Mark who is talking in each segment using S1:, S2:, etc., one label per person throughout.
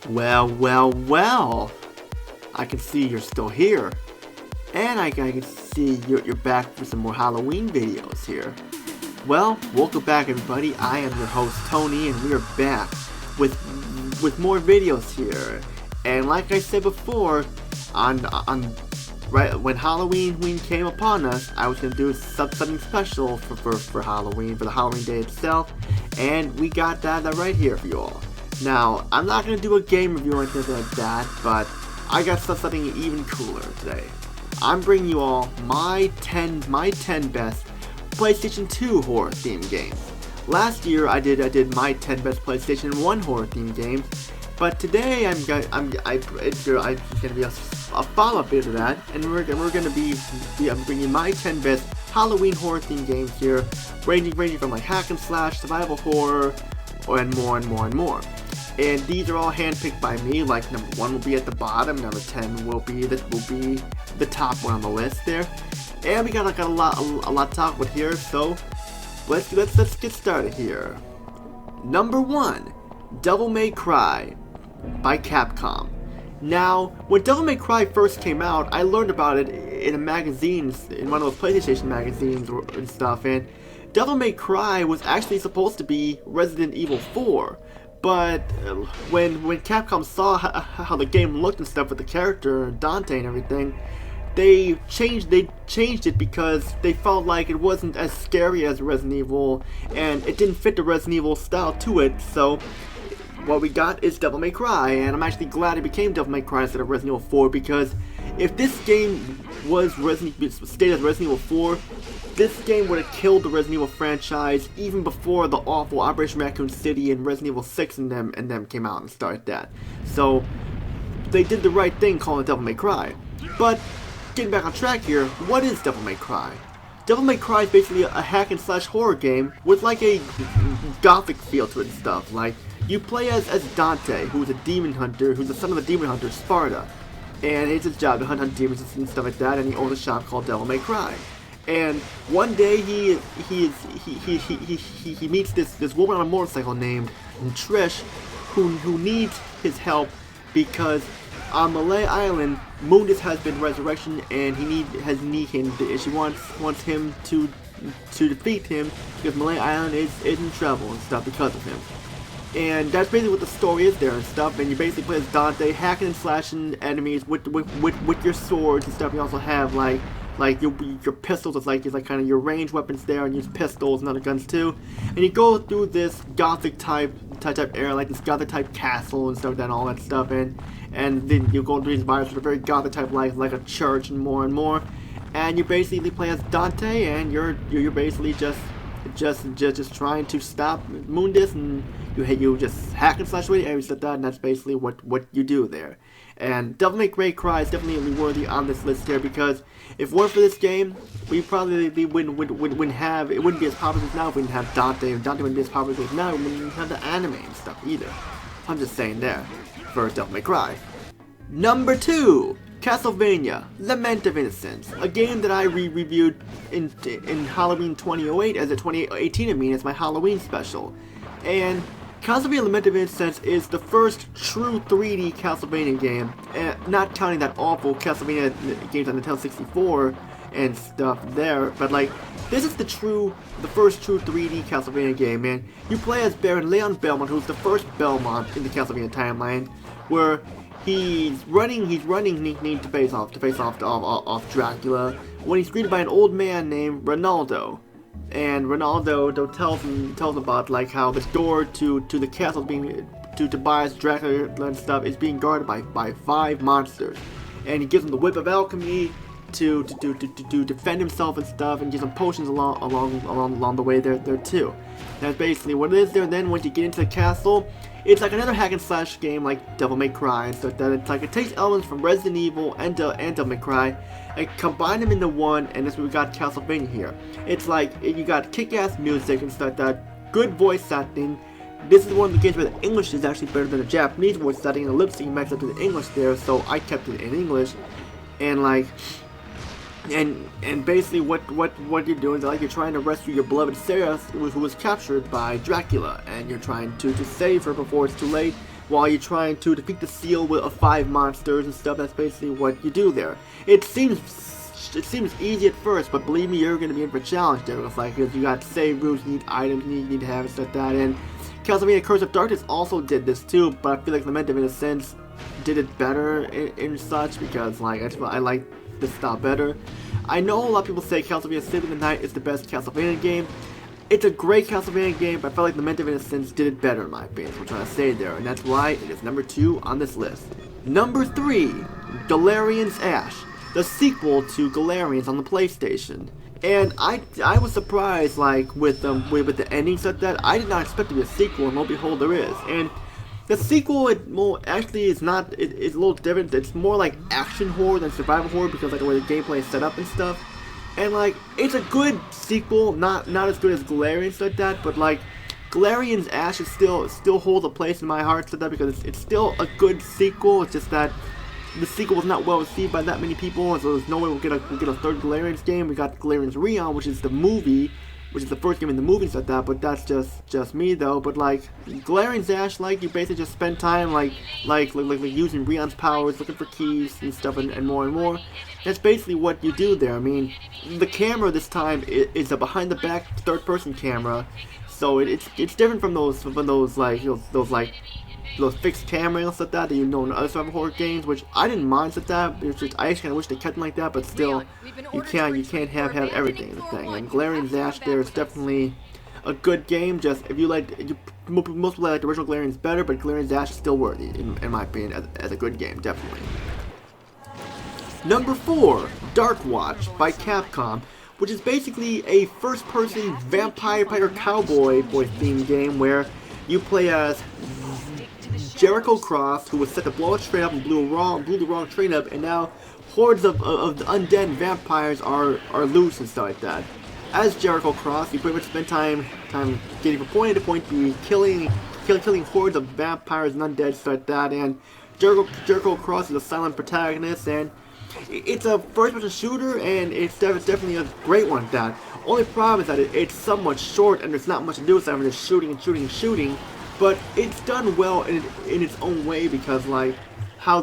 S1: Well. I can see you're still here. And I can see you're back for some more Halloween videos here. Well, welcome back everybody. I am your host Tony and we are back with more videos here. And like I said before, right when Halloween came upon us, I was gonna do something special for Halloween, for the Halloween day itself, and we got that right here for you all. Now, I'm not gonna do a game review or anything like that, but I got something even cooler today. I'm bringing you all my 10 best PlayStation 2 horror themed games. Last year I did my 10 best PlayStation 1 horror themed games, but today it's gonna be a follow-up video to that, and I'm bringing my 10 best Halloween horror themed games here, ranging from like hack and slash, survival horror, and more. And these are all handpicked by me. Like number 1 will be at the bottom, number 10 will be the top one on the list there. And we got a lot to talk about here, so let's get started here. Number 1, Devil May Cry by Capcom. Now, when Devil May Cry first came out, I learned about it in a magazine, in one of those PlayStation magazines and stuff, and Devil May Cry was actually supposed to be Resident Evil 4. But when Capcom saw how the game looked and stuff with the character Dante and everything, they changed it because they felt like it wasn't as scary as Resident Evil, and it didn't fit the Resident Evil style to it. So what we got is Devil May Cry, and I'm actually glad it became Devil May Cry instead of Resident Evil 4, because if this game was stayed as Resident Evil 4, this game would have killed the Resident Evil franchise even before the awful Operation Raccoon City and Resident Evil 6 and them came out and started that. So they did the right thing calling it Devil May Cry. But getting back on track here, what is Devil May Cry? Devil May Cry is basically a hack and slash horror game with like a gothic feel to it and stuff. Like, you play as Dante, who's a demon hunter, who's the son of the demon hunter Sparta. And it's his job to hunt demons and stuff like that, and he owns a shop called Devil May Cry. And one day he meets this woman on a motorcycle named Trish, who needs his help because on Malay Island, Mundus has been resurrection, and she wants him to defeat him because Malay Island is in trouble and stuff because of him. And that's basically what the story is there and stuff. And you basically play as Dante, hacking and slashing enemies with your swords and stuff. You also have like your pistols is like kind of your range weapons there, and use pistols and other guns too. And you go through this gothic type area, like this gothic type castle and stuff, and all that stuff, and then you go through these environments that are very gothic type, like a church and more. And you basically play as Dante, and you're basically just trying to stop Mundus, and you just hack and slash away areas like that, and that's basically what you do there. And Devil May Cry is definitely worthy on this list here, because if it weren't for this game, we probably wouldn't have, it wouldn't be as popular as now if we didn't have Dante, and Dante wouldn't be as popular as now, we wouldn't have the anime and stuff either. I'm just saying there, for Devil May Cry. Number 2, Castlevania, Lament of Innocence, a game that I reviewed in Halloween 2008, as a 2018 I mean, as my Halloween special. And Castlevania Lament of Innocence is the first true 3D Castlevania game, not counting that awful Castlevania games on Nintendo 64 and stuff there, but like, this is the first true 3D Castlevania game, and you play as Baron Leon Belmont, who's the first Belmont in the Castlevania timeline, where he's running to face off Dracula, when he's greeted by an old man named Ronaldo. And Ronaldo tells him about like how the door to the castle to Tobias Dracula and stuff is being guarded by 5 monsters, and he gives him the whip of alchemy to defend himself and stuff, and gives him potions along the way there too. That's basically what it is there. And then once you get into the castle, it's like another hack and slash game like Devil May Cry and stuff. That it's like it takes elements from Resident Evil and Devil May Cry and combine them into one, and that's what we got Castlevania here. It's like you got kick-ass music and stuff like that, good voice acting. This is one of the games where the English is actually better than the Japanese voice acting, and the lip sync matches up to the English there, so I kept it in English. And like, and basically what you're doing is like you're trying to rescue your beloved Sarah, who was captured by Dracula, and you're trying to save her before it's too late, while you're trying to defeat the seal of 5 monsters and stuff. That's basically what you do there. It seems easy at first, but believe me, you're going to be in for a challenge there. It's like, because you got save rooms, you need items, you need to have and stuff like that. And Castlevania Curse of Darkness also did this too, but I feel like Lament, in a sense, did it better in such, because like I like this style better. I know a lot of people say Castlevania Symphony of the Night is the best Castlevania game. It's a great Castlevania game, but I felt like Lament of Innocence did it better in my opinion. So I'm trying to say there, and that's why it is number 2 on this list. Number 3, Deloreans Ash, the sequel to Galarians on the PlayStation. And I was surprised, like, with the endings like that. I did not expect to be a sequel, and lo and behold, there is. And the sequel, actually is not, it's a little different. It's more like action horror than survival horror, because like the way the gameplay is set up and stuff. And like, it's a good sequel, not as good as Galarians like that, but like, Galarians Ash is still holds a place in my heart like that, because it's still a good sequel. It's just that the sequel was not well received by that many people, and so there's no way we'll get a third Galarians game. We got Galarians Reon, which is the movie, which is the first game in the movies like that, but that's just me though. But like, Galarians Ash, like, you basically just spend time like using Reon's powers, looking for keys and stuff, and more and more. That's basically what you do there. I mean, the camera this time is a behind the back third person camera, so it's different from those fixed cameras like that you know in other survival horror games, which I didn't mind like that. It's just, I actually kind of wish they kept them like that, but still, you can't have everything in the thing. And Galarians Ash there is definitely a good game. Just if you most people like the original Galarians better, but Galarians Ash is still worthy in my opinion as a good game, definitely. Number 4, Dark Watch by Capcom, which is basically a first-person vampire fighter cowboy themed game where you play as Jericho Cross, who was set to blow a train up and blew the wrong train up, and now hordes of the undead and vampires are loose and stuff like that. As Jericho Cross, you pretty much spend time getting from point A to point B, killing hordes of vampires and undead, stuff like that. And Jericho Cross is a silent protagonist, and it's a first-person shooter, and it's definitely a great one at that. Only problem is that it's somewhat short, and there's not much to do aside from just shooting and shooting and shooting. But it's done well in its own way, because like how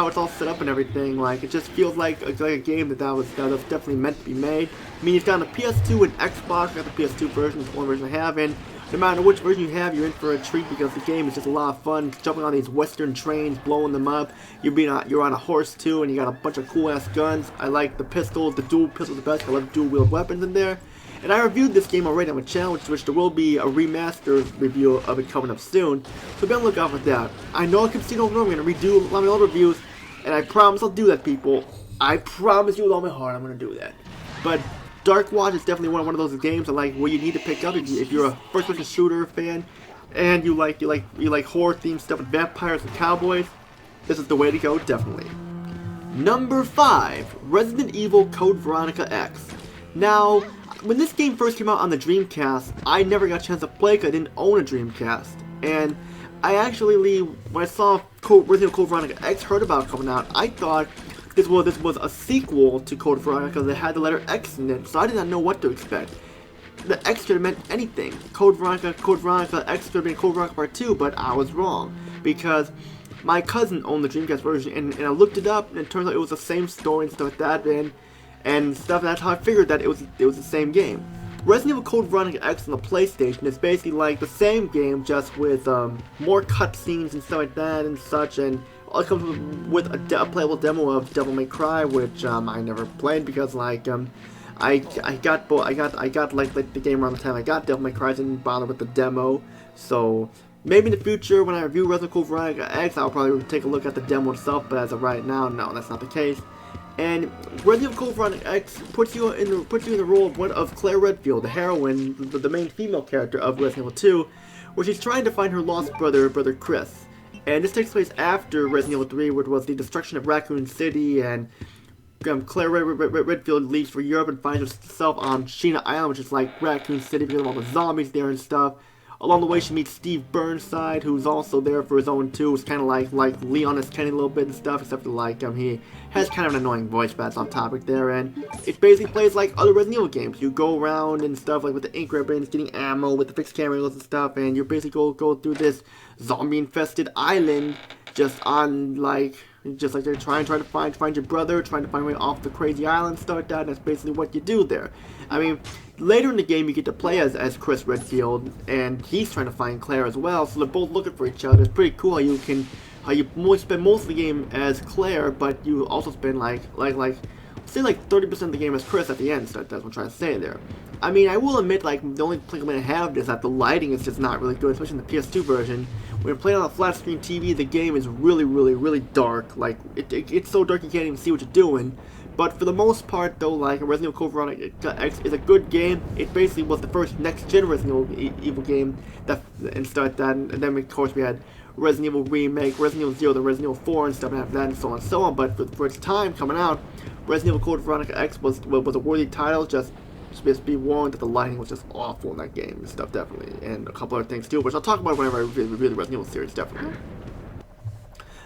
S1: it's all set up and everything. Like, it just feels like a game that was definitely meant to be made. I mean, it's got on the PS2 and Xbox. I got the PS2 version, it's the only version I have, and no matter which version you have, you're in for a treat, because the game is just a lot of fun. Jumping on these western trains, blowing them up. You're on a horse too, and you got a bunch of cool ass guns. I like the pistols, the dual pistols the best. I love dual wield weapons in there. And I reviewed this game already on my channel, which there will be a remastered review of it coming up soon. So be on the lookout for that. I know I can see no more. I'm going to redo a lot of my old reviews, and I promise I'll do that, people. I promise you with all my heart I'm going to do that. But Dark Watch is definitely one of those games that, like, where you need to pick up if you're a first-person shooter fan and you like horror-themed stuff with vampires and cowboys. This is the way to go, definitely. Number 5, Resident Evil Code Veronica X. Now, when this game first came out on the Dreamcast, I never got a chance to play because I didn't own a Dreamcast. And I actually, when I saw Resident Evil Code Veronica X, heard about it coming out, I thought this was a sequel to Code Veronica because it had the letter X in it, so I did not know what to expect. The X could have meant anything. Code Veronica X could have been Code Veronica Part 2, but I was wrong, because my cousin owned the Dreamcast version, and I looked it up, and it turns out it was the same story and stuff like that, and stuff. That's how I figured that it was the same game. Resident Evil Code Veronica X on the PlayStation is basically like the same game, just with more cutscenes and stuff like that and such, and it comes with a playable demo of Devil May Cry, which I never played because like I got like the game around the time I got Devil May Cry. I didn't bother with the demo, so maybe in the future when I review Resident Evil Code Veronica X, I'll probably take a look at the demo itself. But as of right now, no, that's not the case. And Resident Evil Code Veronica X puts you in the role of Claire Redfield, the heroine, the main female character of Resident Evil 2, where she's trying to find her lost brother Chris. And this takes place after Resident Evil 3, which was the destruction of Raccoon City, and Claire Redfield leaves for Europe and finds herself on Sheena Island, which is like Raccoon City because of all the zombies there and stuff. Along the way, she meets Steve Burnside, who's also there for his own too. It's kind of like Leon S. Kennedy a little bit and stuff, except for like he has kind of an annoying voice, but that's off topic there. And it basically plays like other Resident Evil games. You go around and stuff like with the ink ribbons, getting ammo with the fixed cameras and stuff, and you basically go through this zombie-infested island, just like they're trying to find your brother, trying to find a way off the crazy island, stuff like that. And that's basically what you do there. I mean, later in the game you get to play as Chris Redfield, and he's trying to find Claire as well. So they're both looking for each other. It's pretty cool how you spend most of the game as Claire, but you also spend say 30% of the game as Chris at the end. So that's what I'm trying to say there. I mean, I will admit, like, the only complaint I have is that the lighting is just not really good, especially in the PS2 version. When you're playing on a flat screen TV, the game is really dark. Like, it's so dark you can't even see what you're doing. But for the most part, though, like, Resident Evil Code Veronica X is a good game. It basically was the first next-gen Resident Evil game and stuff like that. And then, of course, we had Resident Evil Remake, Resident Evil 0, then Resident Evil 4 and stuff after that, and so on and so on. But for its time coming out, Resident Evil Code Veronica X was a worthy title. Just be warned that the lighting was just awful in that game and stuff, definitely. And a couple other things too, which I'll talk about whenever I review the Resident Evil series, definitely.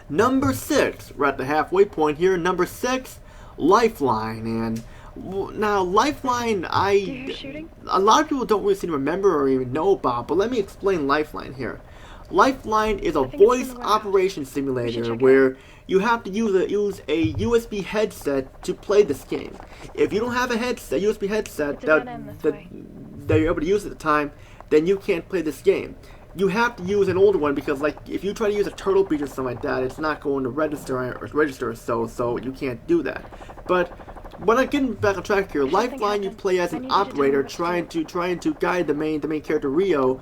S1: Number 6, we're at the halfway point here. Number 6, Lifeline. And now Lifeline, a lot of people don't really seem to remember or even know about, but let me explain Lifeline here. Lifeline is a voice operation simulator where you have to use a USB headset to play this game. If you don't have a USB headset that you're able to use at the time, then you can't play this game. You have to use an older one because, like, if you try to use a Turtle Beach or something like that, it's not going to register, so you can't do that. But when I'm getting back on track here, Lifeline you play as an operator trying to guide the main character Rio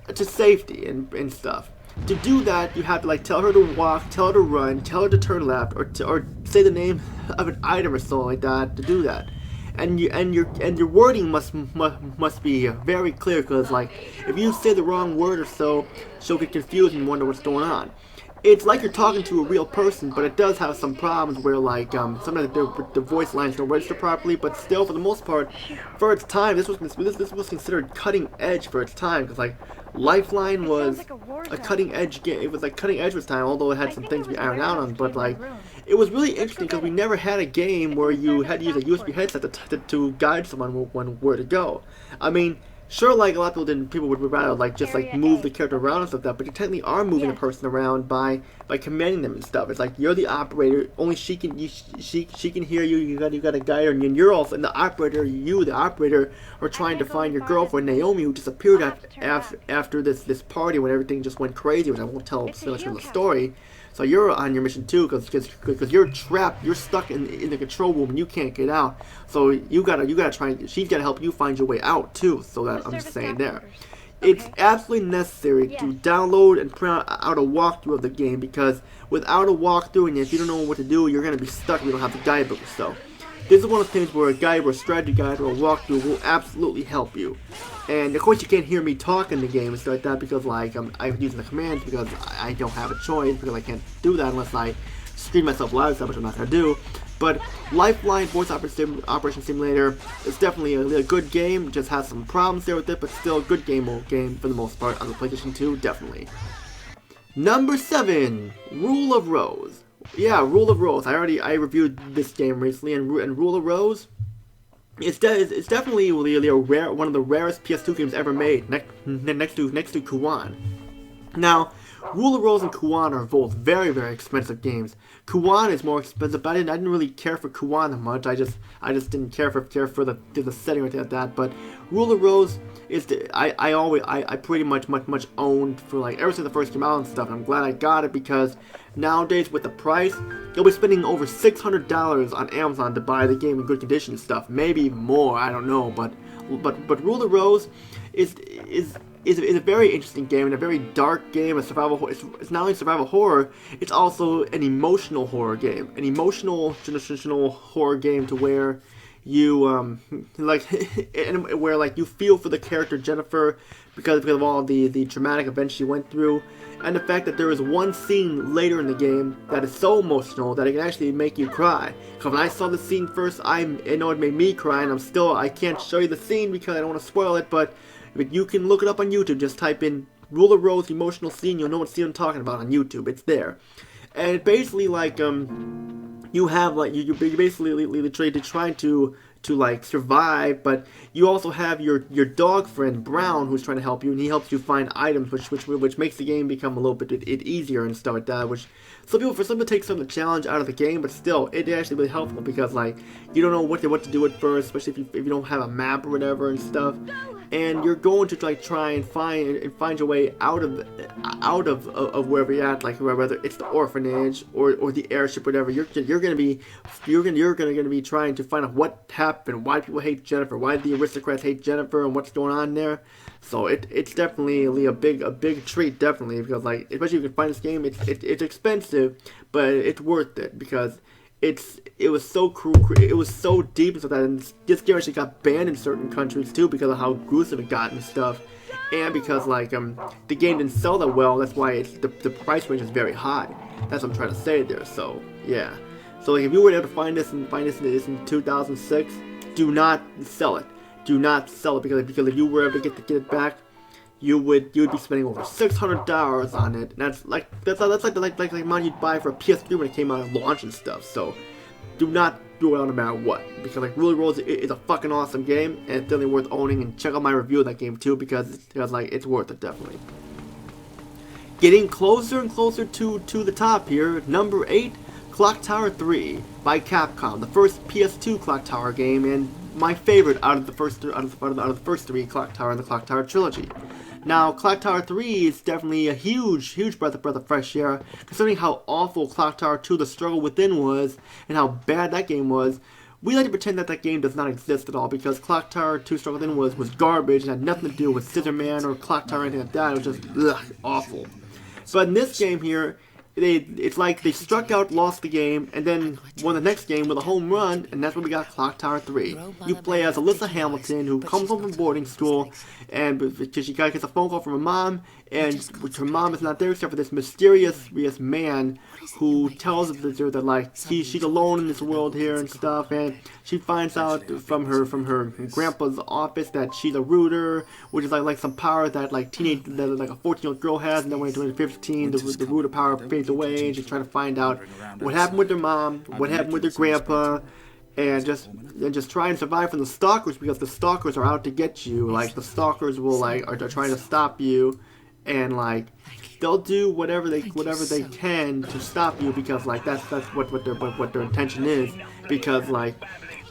S1: to safety and stuff. To do that, you have to like tell her to walk, tell her to run, tell her to turn left, or say the name of an item or something like that to do that. And your wording must be very clear, because like if you say the wrong word or so, she'll get confused and wonder what's going on. It's like you're talking to a real person, but it does have some problems where like sometimes the voice lines don't register properly. But still, for the most part, for its time, this was considered cutting edge for its time, because like Lifeline was a cutting edge game. It was like cutting edge for its time, although it had some things to be ironed out on. But like it was really interesting because we never had a game where you had to use a USB headset to guide someone where to go. I mean, sure, like a lot of people would rather like just like move the character around and stuff like that, but you technically are moving a person around by commanding them and stuff. It's like you're the operator, only she can hear you. You got to guide her, and you're also the operator. The operator, are trying to find your girlfriend Naomi, who disappeared after this party when everything just went crazy, which I won't tell so much of the story. So you're on your mission too, because you're trapped, you're stuck in the control room and you can't get out. So you gotta try. She's gotta help you find your way out too. So that I'm just saying there. It's absolutely necessary to download and print out a walkthrough of the game, because without a walkthrough and if you don't know what to do, you're gonna be stuck. You don't have the guidebook. So this is one of the things where a guide or a strategy guide or a walkthrough will absolutely help you. And of course you can't hear me talk in the game and stuff like that, because like I'm using the commands, because I don't have a choice, because I can't do that unless I stream myself live stuff, which I'm not going to do. But Lifeline Voice Operation Simulator is definitely a good game. Just has some problems there with it, but still a good game for the most part on the PlayStation 2, definitely. Number 7, Rule of Rose. Yeah, Rule of Rose. I reviewed this game recently, and Rule of Rose, it's definitely one of the rarest PS2 games ever made, next to Kuwan. Now, Rule of Rose and Kuwan are both very expensive games. Kuwan is more expensive, but I didn't really care for Kuwan that much. I just didn't care for the setting or anything like that. But Rule of Rose is I pretty much owned for like ever since the first came out and stuff. And I'm glad I got it, because nowadays with the price, you'll be spending over $600 on Amazon to buy the game in good condition and stuff. Maybe even more, I don't know. But Rule of Rose is a very interesting game and a very dark game. A survival. It's not only survival horror, it's also an emotional horror game, an emotional traditional horror game to where you where like you feel for the character Jennifer because of all the traumatic events she went through, and the fact that there is one scene later in the game that is so emotional that it can actually make you cry. Because when I saw the scene first, I know it made me cry, and I can't show you the scene because I don't want to spoil it, but But you can look it up on YouTube. Just type in Ruler Rose emotional scene. You'll know what scene I'm talking about on YouTube. It's there. And it's basically like you have like you basically trying to like survive, but you also have your dog friend Brown who's trying to help you, and he helps you find items, which makes the game become a little bit easier and stuff like that. Which some people take some of the challenge out of the game, but still it's actually really helpful because like you don't know what to do at first, especially if you don't have a map or whatever and stuff. And you're going to like try and find your way out of wherever you're at, like whether it's the orphanage or the airship, whatever. You're gonna be trying to find out what happened, why people hate Jennifer, why the aristocrats hate Jennifer, and what's going on there. So it's definitely a big treat, definitely, because like especially if you can find this game, it's expensive, but it's worth it because it was so it was so deep and stuff that this game actually got banned in certain countries too because of how gruesome it got and stuff, and because like the game didn't sell that well. That's why the price range is very high. That's what I'm trying to say there. So yeah, so like if you were able to find this in 2006, do not sell it. Do not sell it because if you were able to get it back, you would be spending over $600 on it. And that's like the amount you'd buy for a PS3 when it came out at launch and stuff. So do not do it no matter what, because like Ruler Rose is a fucking awesome game and it's definitely worth owning. And check out my review of that game too because like it's worth it definitely. Getting closer and closer to the top here, number 8, Clock Tower 3 by Capcom, the first PS2 Clock Tower game and my favorite out of the first three Clock Tower and the Clock Tower trilogy. Now, Clock Tower 3 is definitely a huge breath of fresh air, considering how awful Clock Tower 2 The Struggle Within was, and how bad that game was. We like to pretend that game does not exist at all, because Clock Tower 2 Struggle Within was garbage, and had nothing to do with Scissor Man or Clock Tower or anything like that. It was just, awful. But in this game here, it's like they struck out, lost the game, and then won the next game with a home run, and that's when we got Clock Tower 3. You play as Alyssa Hamilton, who comes home from boarding school, and because she gets a phone call from her mom, and her mom is not there except for this mysterious man who tells her that like she's alone in this world here and stuff, and she finds out from her grandpa's office that she's a rooter, which is like some power that like a 14-year-old girl has, and then when she's 15, the rooter power fades away, and she's trying to find out what happened with her mom, what happened with her grandpa, and just try and survive from the stalkers, because the stalkers are out to get you. Like the stalkers will are trying to stop you, and like they'll do whatever they can to stop you, because like that's what their intention is, because like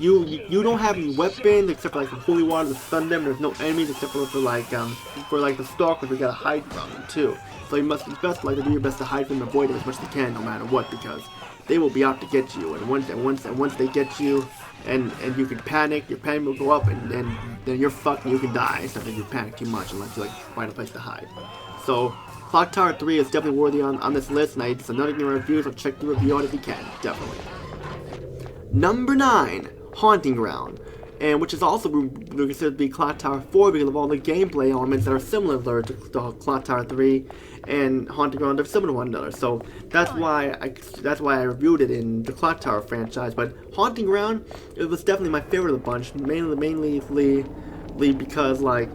S1: you don't have any weapons except for like the holy water to stun them. There's no enemies except for the stalkers. We gotta hide from them too. So you must to do your best to hide from them, avoid them as much as you can, no matter what, because they will be out to get you. And once they get you, and you can panic, your panic will go up, and then you're fucked and you can die. Except if you panic too much, unless you like find a place to hide. So Clock Tower 3 is definitely worthy on this list, and it's another game review, so check the review out if you can, definitely. Number 9, Haunting Ground, and which is also considered to be Clock Tower 4 because of all the gameplay elements that are similar to Clock Tower 3 and Haunting Ground are similar to one another. So that's why I reviewed it in the Clock Tower franchise. But Haunting Ground, it was definitely my favorite of the bunch, mainly because like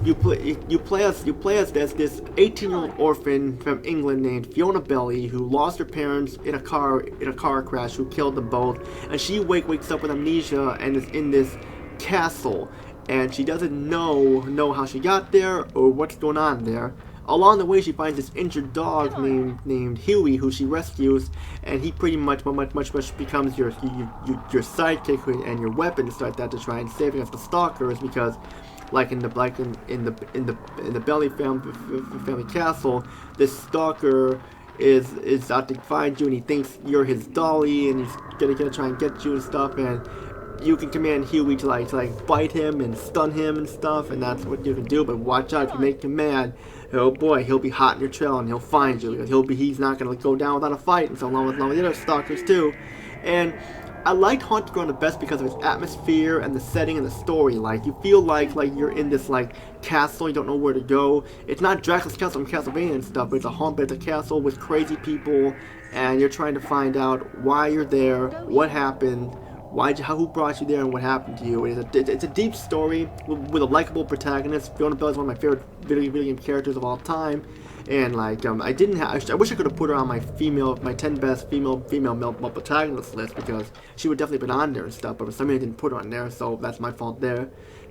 S1: you play as this 18-year-old orphan from England named Fiona Belly, who lost her parents in a car crash, who killed them both, and she wakes up with amnesia and is in this castle, and she doesn't know how she got there or what's going on there. Along the way, she finds this injured dog named Huey, who she rescues, and he pretty much becomes your sidekick and your weapon and stuff like that to try and save against the stalkers, because like in the Belly family castle, this stalker is out to find you, and he thinks you're his dolly, and he's gonna try and get you and stuff, and you can command Huey to like bite him and stun him and stuff, and that's what you can do. But watch out, if you make him mad, oh boy, he'll be hot in your trail and he'll find you, because he's not gonna go down without a fight, and so along with the other stalkers too. And I liked Haunting Ground the best because of its atmosphere and the setting and the story. Like you feel like you're in this like castle, you don't know where to go. It's not Dracula's castle from Castlevania and stuff, but it's a castle with crazy people, and you're trying to find out why you're there, what happened, who brought you there, and what happened to you. It's a deep story with a likable protagonist. Fiona Bell is one of my favorite video game characters of all time, and like I wish I could have put her on my 10 best female male protagonist list, because she would definitely been on there and stuff. But for some reason I didn't put her on there, so that's my fault there.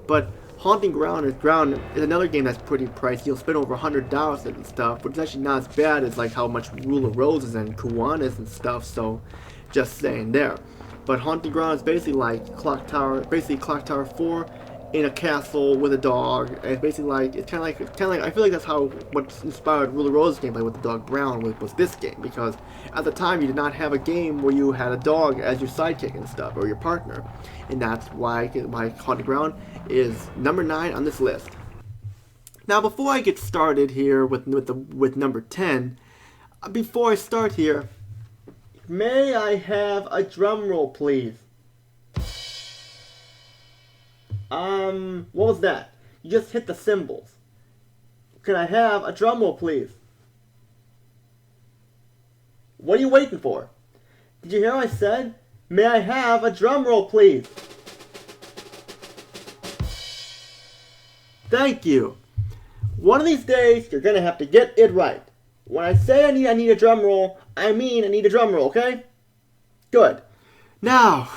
S1: But Haunting Ground is another game that's pretty pricey. You'll spend over $100 and stuff, but it's actually not as bad as like how much Rule of Roses and Kiwanis and stuff. So, just saying there. But Haunting Ground is basically like Clock Tower 4 in a castle with a dog. And it's basically like it's kind of like I feel like that's how what inspired Rule of Roses gameplay with the dog Brown was this game, because at the time you did not have a game where you had a dog as your sidekick and stuff, or your partner, and that's why Haunting Ground is number 9 on this list. Now, before I get started here with number 10, before I start here, may I have a drum roll, please? What was that? You just hit the cymbals. Can I have a drum roll, please? What are you waiting for? Did you hear what I said? May I have a drum roll, please? Thank you. One of these days, you're gonna have to get it right. When I say I need a drum roll, I mean I need a drum roll, okay? Good. Now,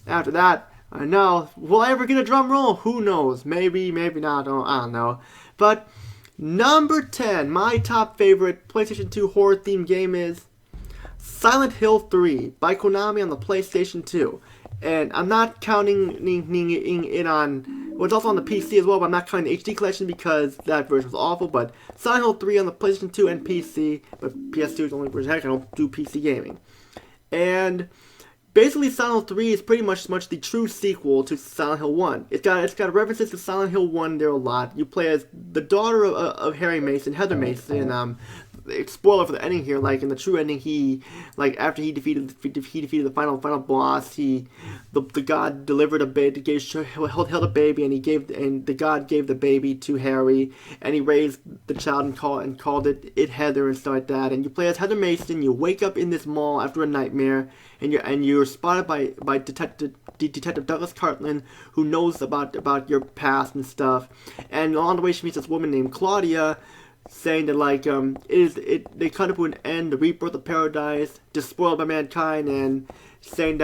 S1: after that, I know, will I ever get a drum roll? Who knows? Maybe, maybe not, I don't know. But, number 10, my top favorite PlayStation 2 horror-themed game is Silent Hill 3 by Konami on the PlayStation 2. And I'm not counting it on, well, it's also on the PC as well, but I'm not counting the HD collection because that version was awful. But Silent Hill 3 on the PlayStation 2 and PC, but PS2 is the only version. Heck, I don't do PC gaming. And basically, Silent Hill 3 is pretty much the true sequel to Silent Hill 1. It's got references to Silent Hill 1 there a lot. You play as the daughter of Harry Mason, Heather Mason. Spoiler for the ending here, like in the true ending, after he defeated the final boss, the god delivered a baby, held a baby, and the god gave the baby to Harry, and he raised the child and called it Heather and stuff like that. And you play as Heather Mason. You wake up in this mall after a nightmare, and you're spotted by Detective Douglas Cartland, who knows about your past and stuff. And along the way, she meets this woman named Claudia, saying that they cut up to an end, the rebirth of paradise, despoiled by mankind, and saying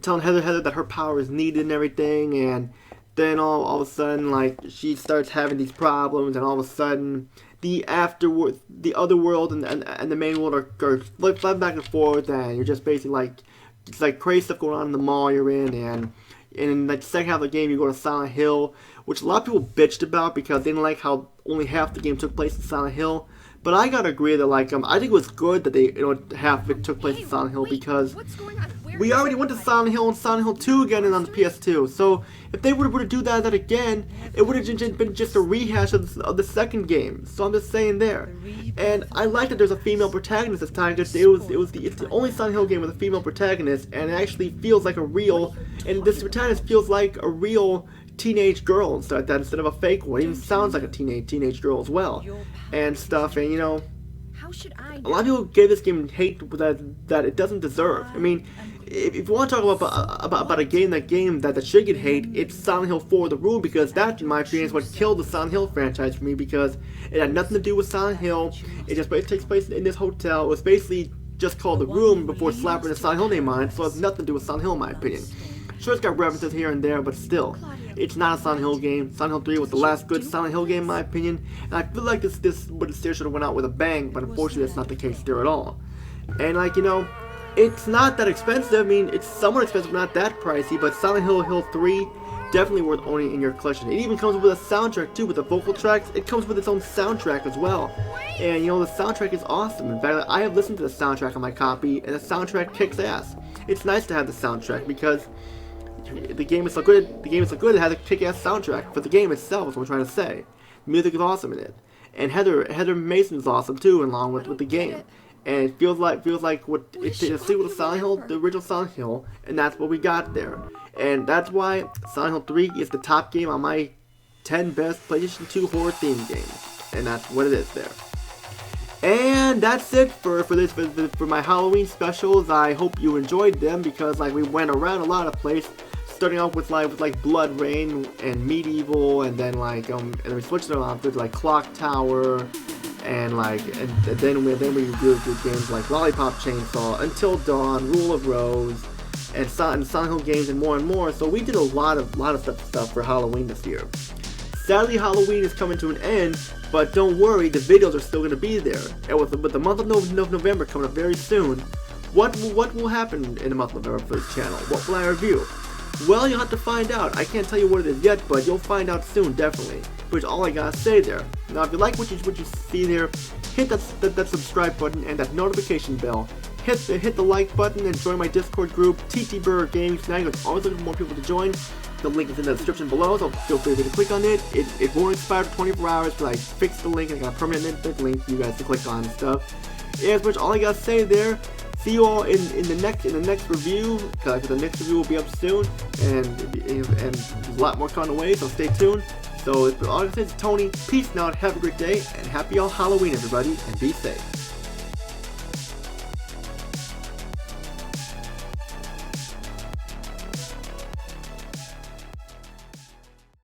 S1: telling Heather that her power is needed and everything. And then all of a sudden, she starts having these problems, and all of a sudden the other world and the main world are flying back and forth, and you're just basically it's like crazy stuff going on in the mall you're in. And in the second half of the game, you go to Silent Hill, which a lot of people bitched about because they didn't like how only half the game took place in Silent Hill. But I gotta agree that I think it was good that half of it took place in Silent Hill, because we already went to Silent Hill and Silent Hill 2 again on the PS2. So if they were to do that again, it would have been just a rehash of the second game. So I'm just saying there. And I like that there's a female protagonist this time, because it's the only Silent Hill game with a female protagonist, and it actually feels like and this protagonist feels like a real teenage girl and stuff like that, instead of a fake one. It even sounds like a teenage girl as well, and stuff. And a lot of people gave this game hate that it doesn't deserve. I mean, if you want to talk about a game that should get hate, it's Silent Hill 4: The Room, because that, in my opinion, is what killed the Silent Hill franchise for me, because it had nothing to do with Silent Hill. It takes place in this hotel. It was basically just called The Room before slapping the Silent Hill name on it, so it has nothing to do with Silent Hill in my opinion. Sure, it's got references here and there, but still, it's not a Silent Hill game. Silent Hill 3 was the last good Silent Hill game, in my opinion, and I feel like this series should have went out with a bang, but unfortunately that's not the case there at all. And it's not that expensive. I mean, it's somewhat expensive, but not that pricey, but Silent Hill 3, definitely worth owning in your collection. It even comes with a soundtrack too, with the vocal tracks. It comes with its own soundtrack as well. And the soundtrack is awesome. In fact, I have listened to the soundtrack on my copy, and the soundtrack kicks ass. It's nice to have the soundtrack, because the game is so good. It has a kick-ass soundtrack for the game itself. Is what I'm trying to say. The music is awesome in it, and Heather Mason is awesome too, along with the game. And it feels like it's a sequel to Silent Hill, the original Silent Hill, and that's what we got there. And that's why Silent Hill 3 is the top game on my 10 best PlayStation 2 horror themed games, and that's what it is there. And that's it for my Halloween specials. I hope you enjoyed them because like we went around a lot of places, starting off with like Blood Rain and Medieval, and then like and then we switched it around to like Clock Tower, and then we do games like Lollipop Chainsaw, Until Dawn, Rule of Rose, and Sonic games, and more. So we did a lot of stuff for Halloween this year. Sadly, Halloween is coming to an end, but don't worry, the videos are still going to be there. And with the month of November coming up very soon, what will happen in the month of November for this channel? What will I review? Well, you'll have to find out. I can't tell you what it is yet, but you'll find out soon, definitely. Which is all I gotta say there. Now, if you like what you see there, hit that subscribe button and that notification bell. Hit the like button and join my Discord group, TTBurger Gaming. Now, I'm always looking for more people to join. The link is in the description below, so feel free to click on it. It won't expire for 24 hours, but I fixed the link. I got a permanent link for you guys to click on and stuff. Yeah, that's much all I gotta say there. See you all in the next review, because the next review will be up soon, and there's a lot more coming away, so stay tuned. So all I gotta say is Tony, peace out, have a great day, and happy Halloween everybody, and be safe.